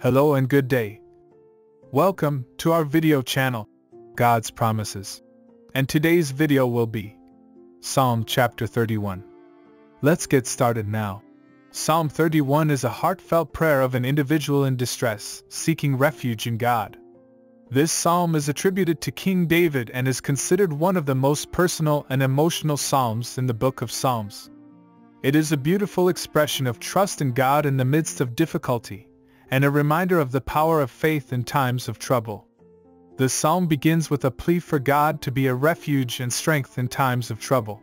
Hello and good day. Welcome to our video channel, God's Promises. And today's video will be Psalm chapter 31. Let's get started now. Psalm 31 is a heartfelt prayer of an individual in distress, seeking refuge in God. This psalm is attributed to King David and is considered one of the most personal and emotional psalms in the book of Psalms. It is a beautiful expression of trust in God in the midst of difficulty, and a reminder of the power of faith in times of trouble. The psalm begins with a plea for God to be a refuge and strength in times of trouble.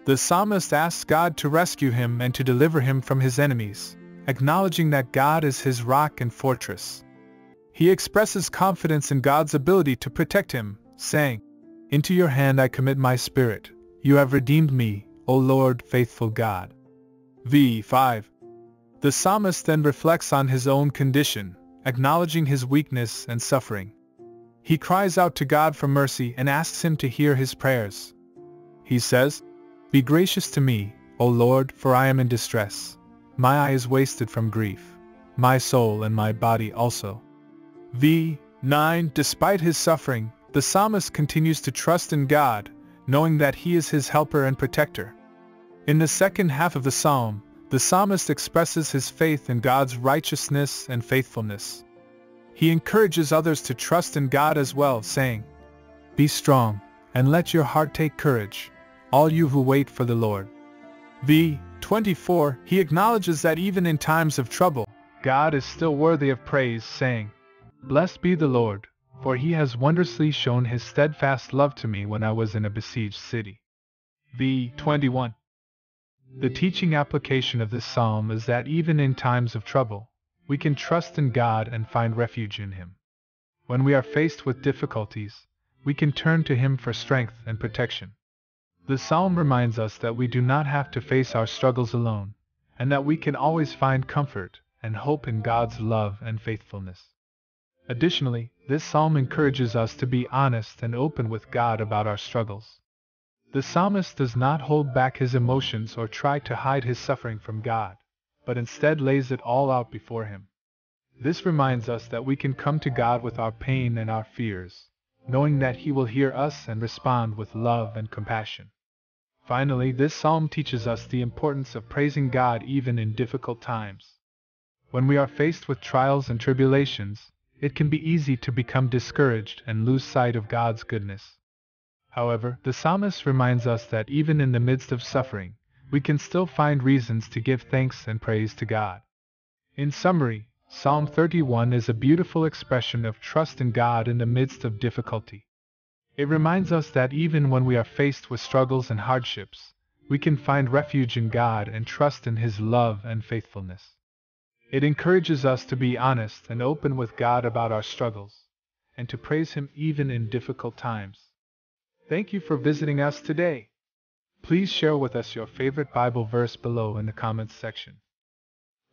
The psalmist asks God to rescue him and to deliver him from his enemies, acknowledging that God is his rock and fortress. He expresses confidence in God's ability to protect him, saying, "Into your hand I commit my spirit. You have redeemed me, O Lord, faithful God." v. 5. The psalmist then reflects on his own condition, acknowledging his weakness and suffering. He cries out to God for mercy and asks him to hear his prayers. He says, "Be gracious to me, O Lord, for I am in distress. My eye is wasted from grief, my soul and my body also." v. 9. Despite his suffering, the psalmist continues to trust in God, knowing that He is his helper and protector. In the second half of the psalm, the psalmist expresses his faith in God's righteousness and faithfulness. He encourages others to trust in God as well, saying, "Be strong, and let your heart take courage, all you who wait for the Lord." v. 24. He acknowledges that even in times of trouble, God is still worthy of praise, saying, "Blessed be the Lord, for He has wondrously shown His steadfast love to me when I was in a besieged city." v. 21. The teaching application of this psalm is that even in times of trouble, we can trust in God and find refuge in Him. When we are faced with difficulties, we can turn to Him for strength and protection. The psalm reminds us that we do not have to face our struggles alone, and that we can always find comfort and hope in God's love and faithfulness. Additionally, this psalm encourages us to be honest and open with God about our struggles. The psalmist does not hold back his emotions or try to hide his suffering from God, but instead lays it all out before Him. This reminds us that we can come to God with our pain and our fears, knowing that He will hear us and respond with love and compassion. Finally, this psalm teaches us the importance of praising God even in difficult times. When we are faced with trials and tribulations, it can be easy to become discouraged and lose sight of God's goodness. However, the psalmist reminds us that even in the midst of suffering, we can still find reasons to give thanks and praise to God. In summary, Psalm 31 is a beautiful expression of trust in God in the midst of difficulty. It reminds us that even when we are faced with struggles and hardships, we can find refuge in God and trust in His love and faithfulness. It encourages us to be honest and open with God about our struggles, and to praise Him even in difficult times. Thank you for visiting us today. Please share with us your favorite Bible verse below in the comments section.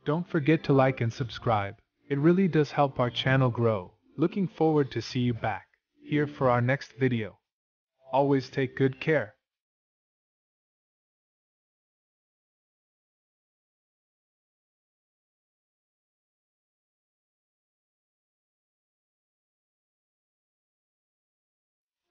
Don't forget to like and subscribe. It really does help our channel grow. Looking forward to see you back here for our next video. Always take good care.